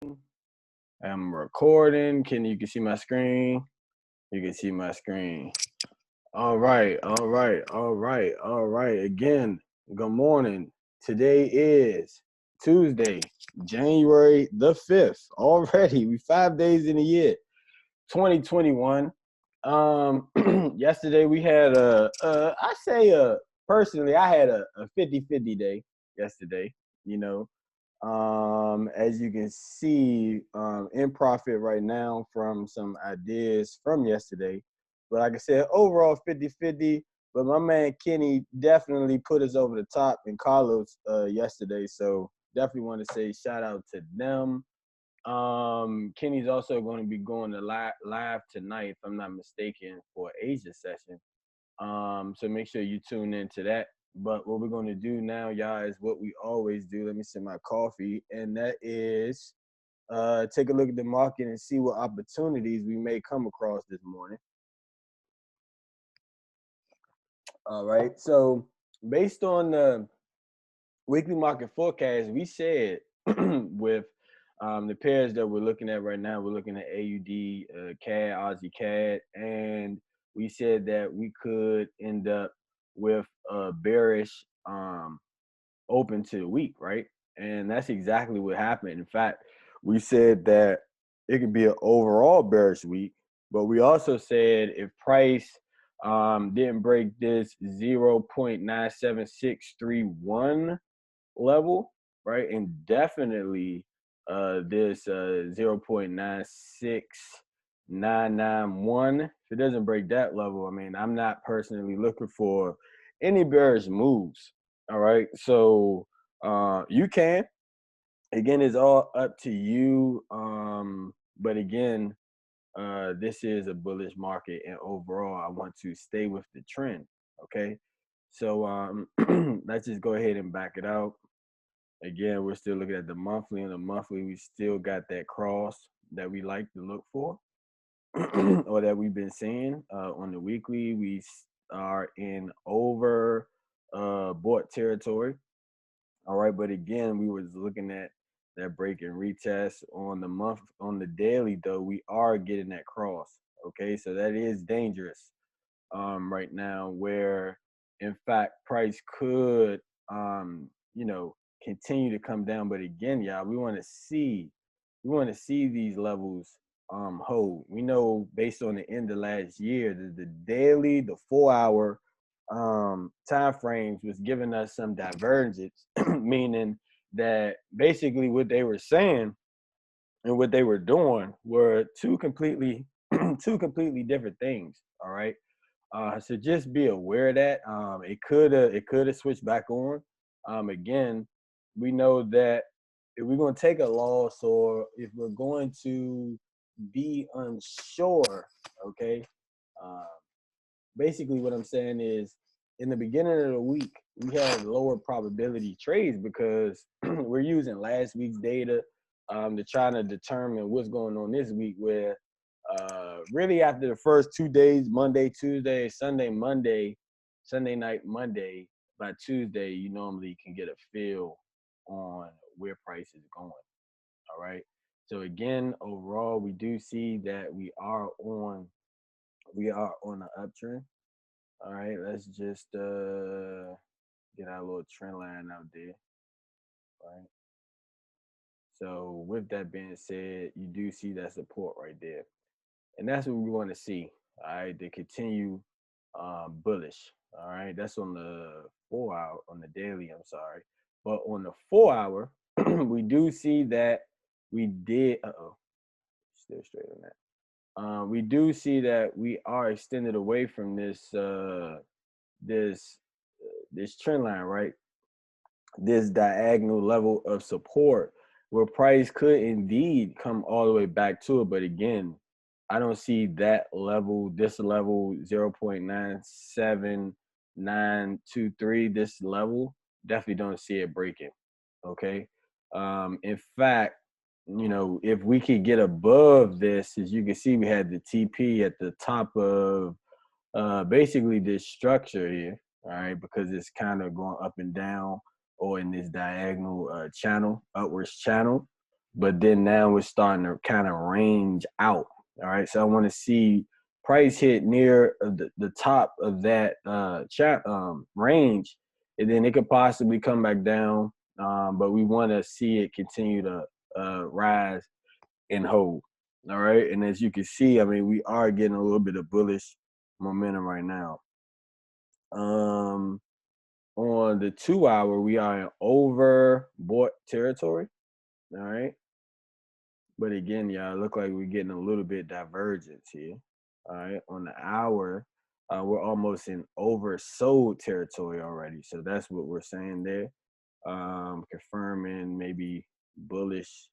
I'm recording. You can see my screen? You can see my screen. All right, all right, all right, all right. Again, good morning. Today is Tuesday, January the 5th. Already, we 5 days in the year, 2021. Yesterday we had personally, I had a 50-50 day yesterday, you know. As you can see, in profit right now from some ideas from yesterday. But like I said, overall 50-50. But my man Kenny definitely put us over the top in Carlos yesterday. So definitely want to say shout out to them. Kenny's also going to be going to live tonight, if I'm not mistaken, for Asia session. So make sure you tune into that. But what we're going to do now, y'all, is what we always do. Let me sip my coffee, and that is take a look at the market and see what opportunities we may come across this morning. All right. So based on the weekly market forecast, we said with the pairs that we're looking at right now, we're looking at AUD, CAD, Aussie CAD, and we said that we could end up with a bearish open to the week, right? And that's exactly what happened. In fact, we said that it could be an overall bearish week, but we also said if price didn't break this 0.97631 level, right, and definitely this 0.96991, if it doesn't break that level, I mean, I'm not personally looking for any bearish moves. All right, so you can. Again, it's all up to you. But again, this is a bullish market, and overall, I want to stay with the trend. Okay, so let's just go ahead and back it out. Again, we're still looking at the monthly. And the monthly, we still got that cross that we like to look for, or that we've been seeing. On the weekly, we are in over bought territory. All right, but again, we was looking at that break and retest on the month. On the daily, though, we are getting that cross. Okay, so that is dangerous right now, where in fact price could continue to come down. But again, y'all, we want to see these levels hold. We know based on the end of last year that the daily, the 4 hour time frames was giving us some divergence, meaning that basically what they were saying and what they were doing were two completely different things. All right. So just be aware of that. It could have switched back on. Again, we know that if we're going to take a loss, or if we're going to be unsure, okay. Uh, Basically, what I'm saying is, in the beginning of the week, we had lower probability trades because we're using last week's data to try to determine what's going on this week. Where really after the first 2 days, Monday, Tuesday, Sunday, Monday, Sunday night, Monday, by Tuesday, you normally can get a feel on where price is going. All right. So again, overall, we do see that we are on an uptrend. All right, let's just get our little trend line out there. Right. So with that being said, you do see that support right there. And that's what we want to see. All right, to continue bullish. All right, that's on the 4 hour, on the daily. I'm sorry, but on the 4 hour, we do see that we did. Still straight on that. We do see that we are extended away from this this trend line, right? This diagonal level of support, where price could indeed come all the way back to it. But again, I don't see that level, this level 0.97923, this level, definitely don't see it breaking. Okay. In fact, if we could get above this, as you can see, we had the TP at the top of basically this structure here, all right, because it's kind of going up and down, or in this diagonal channel, upwards channel. but then now we're starting to kind of range out. All right, so I want to see price hit near the top of that range, and then it could possibly come back down. But we want to see it continue to rise and hold. All right, and as you can see, I mean, we are getting a little bit of bullish momentum right now. On the 2 hour, we are in overbought territory. All right. But again, y'all, look like we're getting a little bit divergence here. All right. On the hour, we're almost in oversold territory already. So that's what we're saying there. Confirming maybe bullish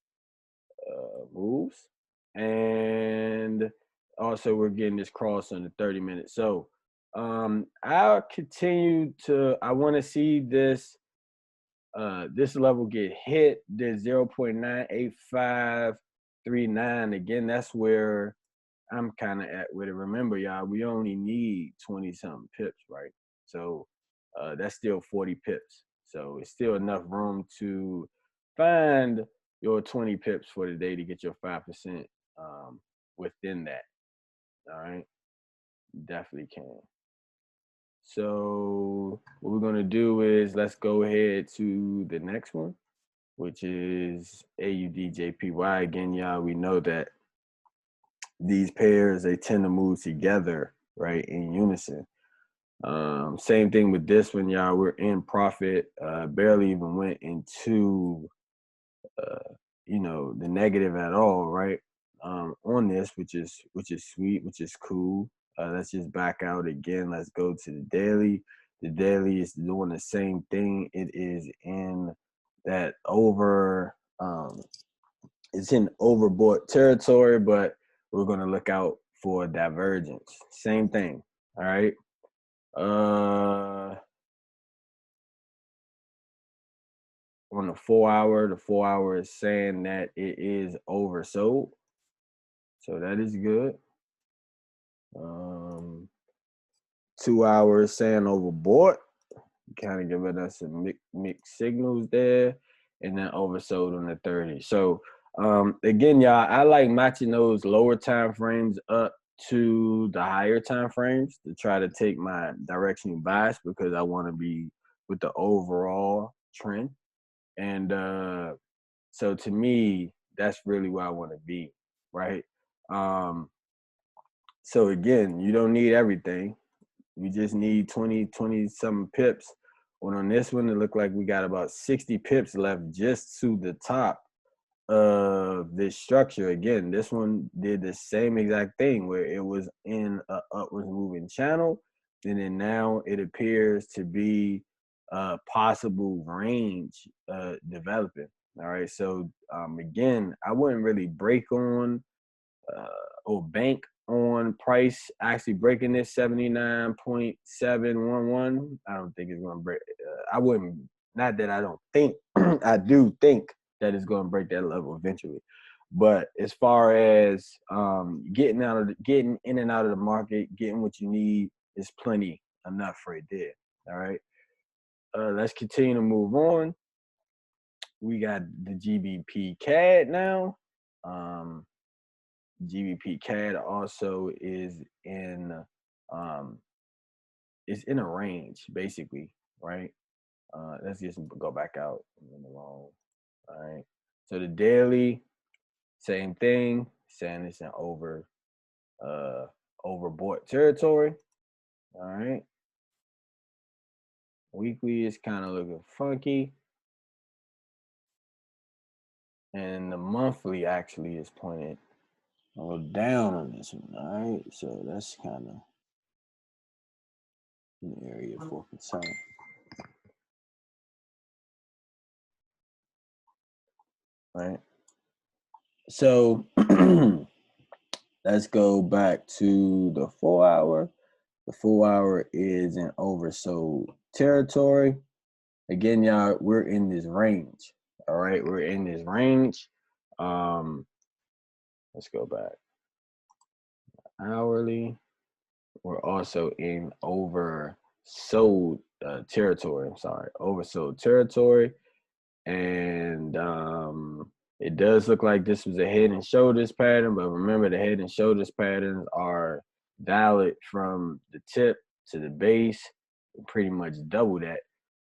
moves. And also we're getting this cross on the 30 minutes. So I'll continue to, I want to see this this level get hit, this 0.98539. Again, that's where I'm kind of at with it. Remember, y'all, we only need 20 something pips, right? So that's still 40 pips. So it's still enough room to find your 20 pips for the day to get your 5% within that. All right, definitely can. So what we're gonna do is let's go ahead to the next one, which is Aud Jpy. Again, y'all, we know that these pairs, they tend to move together, right, in unison. Same thing with this one, y'all. We're in profit, barely even went into the negative at all, right? On this, which is sweet, which is cool. Let's just back out again. Let's go to the daily. The daily is doing the same thing. It is in that it's in overbought territory, but we're gonna look out for divergence. Same thing. All right. On the 4 hour, the 4 hour is saying that it is oversold. So that is good. 2 hours saying overbought, kind of giving us some mixed signals there, and then oversold on the 30. So again, y'all, I like matching those lower time frames up to the higher time frames to try to take my directional bias, because I want to be with the overall trend. And so to me, that's really where I want to be, right? So again, you don't need everything. We just need 20 some pips. When on this one, it looked like we got about 60 pips left just to the top of this structure. Again, this one did the same exact thing where it was in a upwards moving channel, and then now it appears to be a possible range developing. All right, so again, I wouldn't really break on or bank on price actually breaking this 79.711. I don't think it's going to break. I wouldn't, not that I don't think, I do think that it's going to break that level eventually. But as far as getting in and out of the market, getting what you need is plenty enough right there. All right. Let's continue to move on. We got the Gbp Cad now. Gbp Cad also is in a range, basically, right? Let's just go back out. All right. So the daily, same thing, saying it's in overbought territory. All right. Weekly is kind of looking funky. And the monthly actually is pointed a little down on this one. All right. So that's kind of an area for concern. Right. So let's go back to the 4 hour. The 4 hour is in oversold territory. Again, y'all, we're in this range. All right, we're in this range. Let's go back. Hourly, we're also in oversold territory. I'm sorry, oversold territory. And It does look like this was a head and shoulders pattern, but remember the head and shoulders patterns are valid from the tip to the base, pretty much double that,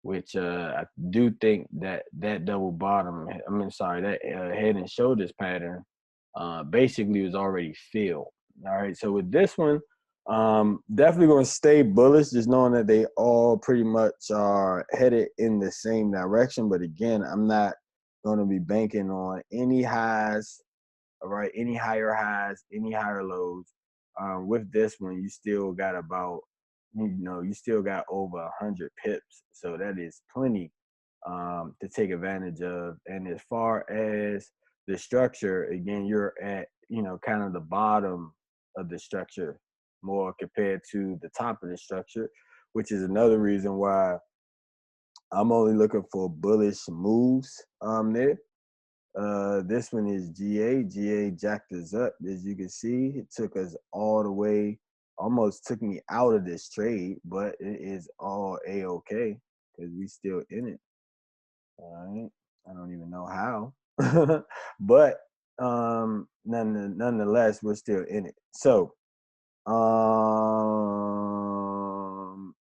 which I do think that that double bottom, that head and shoulders pattern basically was already filled. All right, so with this one, definitely going to stay bullish, just knowing that they all pretty much are headed in the same direction. But again, I'm not going to be banking on any highs, all right, any higher highs, any higher lows. With this one, you still got you still got over 100 pips, so that is plenty to take advantage of. And as far as the structure, again, you're at kind of the bottom of the structure more compared to the top of the structure, which is another reason why I'm only looking for bullish moves there. This one is GA. GA jacked us up. As you can see, it took us all the way, almost took me out of this trade, but it is all A-okay because we still in it. All right. I don't even know how, but nonetheless, we're still in it. So,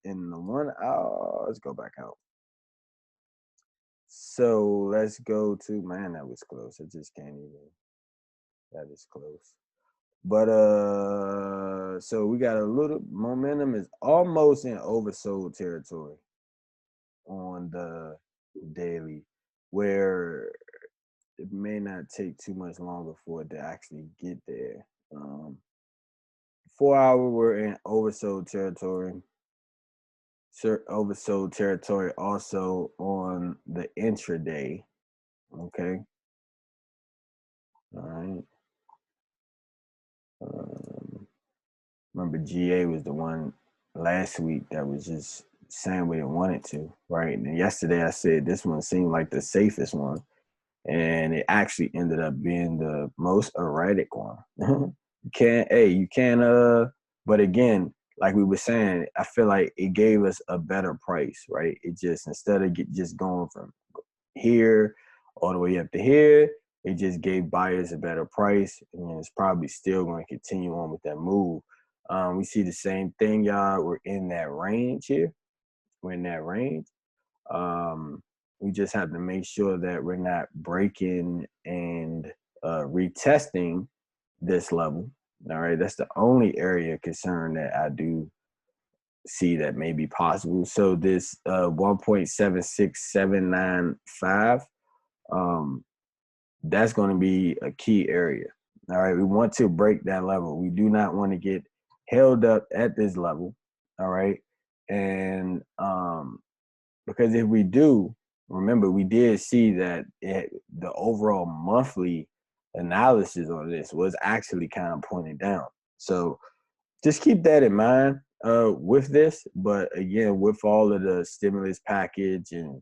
in the 1 hour, let's go back out. So let's go to, man, that was close. I just can't even. That is close. But so we got a little momentum is almost in oversold territory on the daily, where it may not take too much longer for it to actually get there. 4 hour, we're in oversold territory. Oversold territory also on the intraday. Okay. All right. Remember, GA was the one last week that was just saying what it wanted to, right? And yesterday I said this one seemed like the safest one, and it actually ended up being the most erratic one. You can't, but again, like we were saying, I feel like it gave us a better price, right? It just, instead of just going from here all the way up to here, it just gave buyers a better price, and it's probably still going to continue on with that move. We see the same thing, y'all. We're in that range here. We're in that range. We just have to make sure that we're not breaking and retesting this level. All right, that's the only area of concern that I do see that may be possible. So this 1.76795, that's going to be a key area. All right, we want to break that level. We do not want to get held up at this level. All right, and because if we do, remember, we did see that the overall monthly analysis on this was actually kind of pointing down. So just keep that in mind with this. But again, with all of the stimulus package and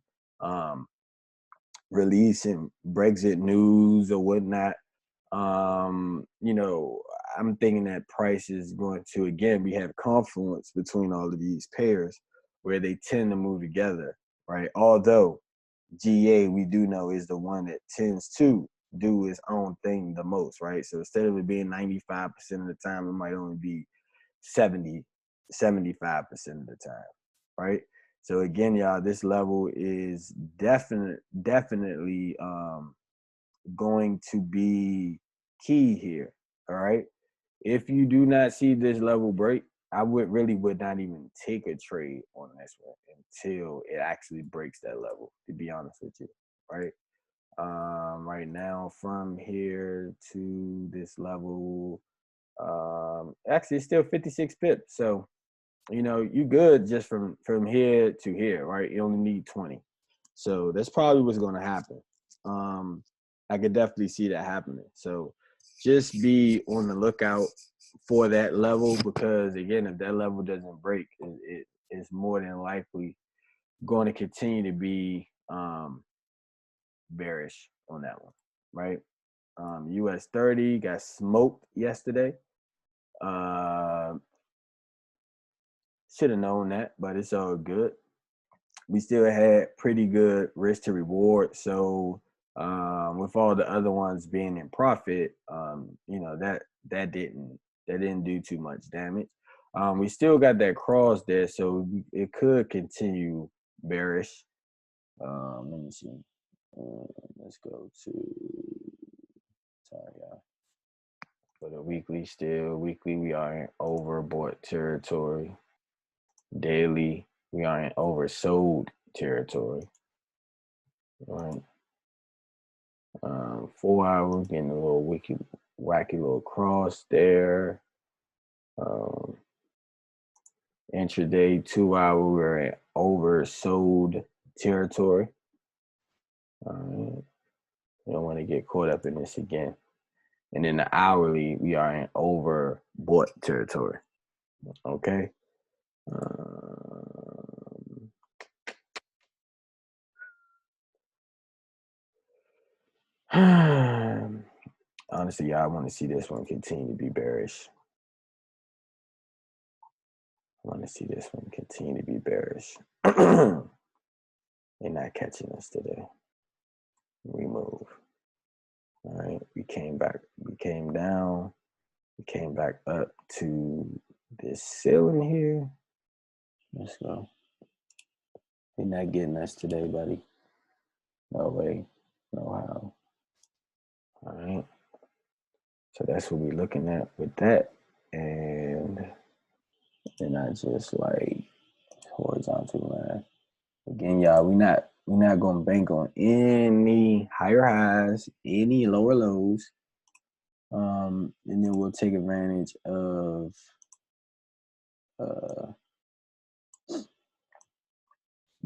release and Brexit news or whatnot, I'm thinking that price is going to, again, we have confluence between all of these pairs where they tend to move together, right? Although GA, we do know, is the one that tends to do its own thing the most, right? So instead of it being 95% of the time, it might only be 75% of the time, right? So again, y'all, this level is definitely going to be key here. All right. If you do not see this level break, I would not even take a trade on this one until it actually breaks that level, to be honest with you. Right. Right now, from here to this level, actually it's still 56 pips. So, you good just from here to here, right? You only need 20. So that's probably what's going to happen. I could definitely see that happening. So just be on the lookout for that level, because again, if that level doesn't break, it's more than likely going to continue to be bearish on that one, right? US 30 got smoked yesterday. Should have known that, but it's all good. We still had pretty good risk to reward. So With all the other ones being in profit, you know, that didn't do too much damage. We still got that cross there, so it could continue bearish. Let me see. Let's go to, sorry, y'all. For the weekly, we are in overbought territory. Daily, we are in oversold territory. Right. 4 hour, getting a little wacky little cross there. Intraday 2 hour, we're at oversold territory. All right. You don't want to get caught up in this again. And then the hourly, we are in overbought territory. Okay. Honestly, y'all, I want to see this one continue to be bearish. They're not catching us today. We move. All right, we came back. We came down. We came back up to this ceiling here. Let's go. They're not getting us today, buddy. No way. No how. All right. So that's what we're looking at with that. And then I just like horizontal line. Again, y'all, we're not gonna bank on any higher highs, any lower lows. And then we'll take advantage of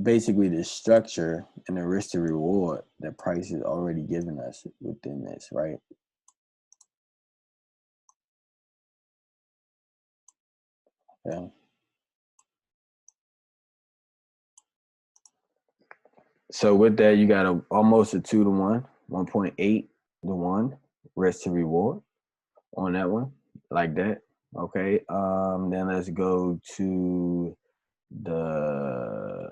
basically the structure and the risk to reward that price is already giving us within this, right? Okay. So with that, you got almost a 2 to 1, 1.8 to 1 risk to reward on that one, like that. Okay. Then let's go to the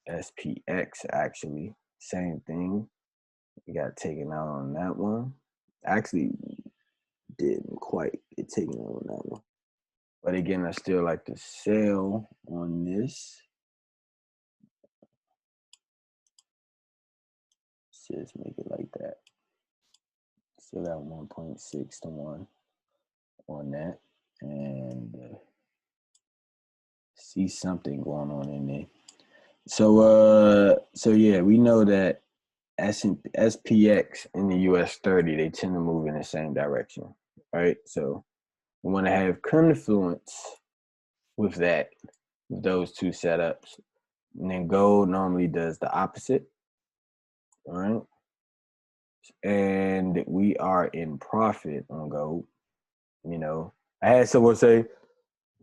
SPX. Actually, same thing. We got taken out on that one. Actually, didn't quite get taken out on that one. But again, I still like to sell on this. Let's just make it like that. Still got 1.6 to 1 on that. And see something going on in there. So yeah, we know that SPX in the US 30, they tend to move in the same direction, right? So we want to have confluence with that, with those two setups. And then gold normally does the opposite, all right? And we are in profit on gold. You know, I had someone say,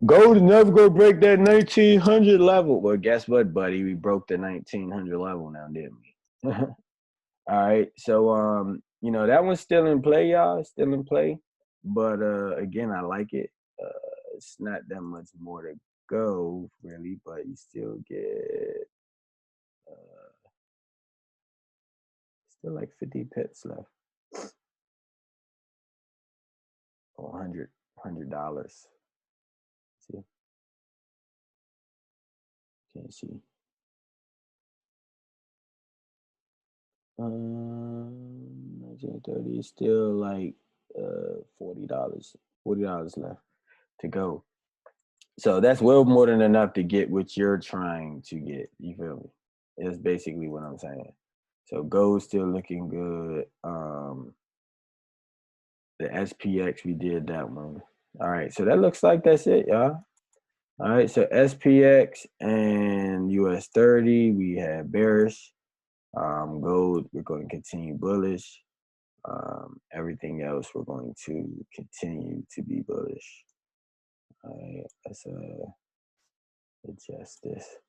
gold is never going to break that 1900 level. Well, guess what, buddy? We broke the 1900 level now, didn't we? All right. So, you know, that one's still in play, y'all. It's still in play. But again, I like it. It's not that much more to go, really, but you still get still like 50 pips left. Or $100. See? Can't see. 1930 is still like $40. $40 left to go. So that's well more than enough to get what you're trying to get. You feel me? That's basically what I'm saying. So gold's still looking good. The SPX, we did that one. All right, so that looks like that's it, y'all. All right, so SPX and US 30, we have bearish. Gold, we're going to continue bullish. Everything else, we're going to continue to be bullish. All right, let's adjust this.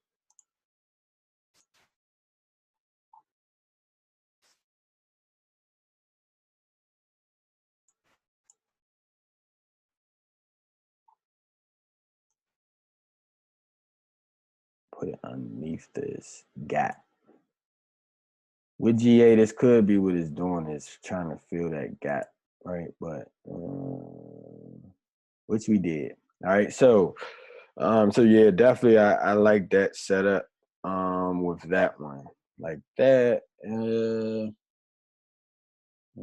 Put it underneath this gap. with GA, this could be what it's doing, is trying to fill that gap, right? But which we did. All right, so yeah, definitely I like that setup with that one. Like that. Let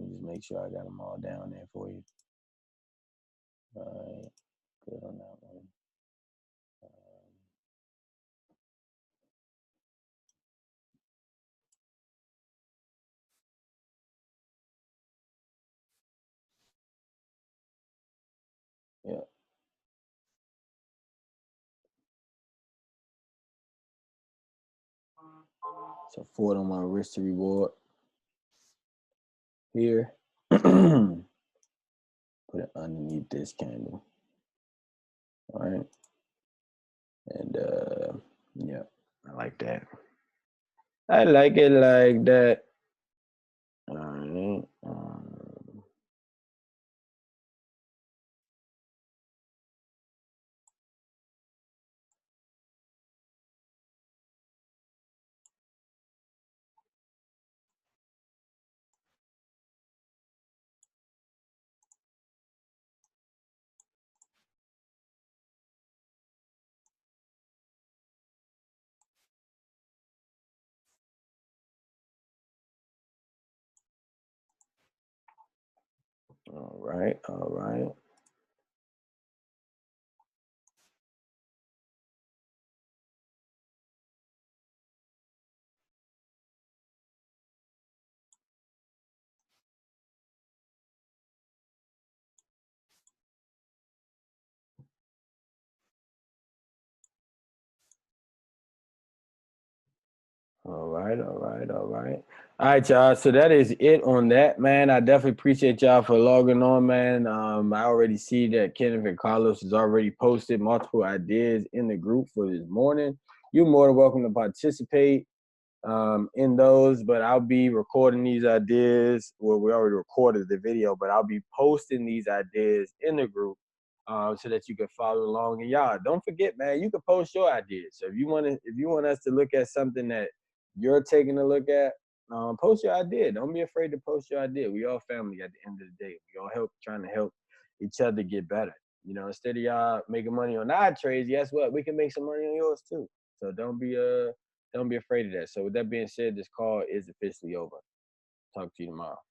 me just make sure I got them all down there for you. All right, good on that one. Yeah. So 4 on my risk to reward here. Put it underneath this candle. All right. And yeah, I like that. I like it like that. All right. All right. All right. All right, all right, all right. All right, y'all. So that is it on that, man. I definitely appreciate y'all for logging on, man. I already see that Kenneth and Carlos has already posted multiple ideas in the group for this morning. You're more than welcome to participate in those, but I'll be recording these ideas. Well, we already recorded the video, but I'll be posting these ideas in the group so that you can follow along. And y'all, don't forget, man, you can post your ideas. So if you want us to look at something that you're taking a look at, post your idea. Don't be afraid to post your idea. We all family at the end of the day. We all trying to help each other get better. You know, instead of y'all making money on our trades, guess what? We can make some money on yours too. So don't be afraid of that. So with that being said, this call is officially over. Talk to you tomorrow.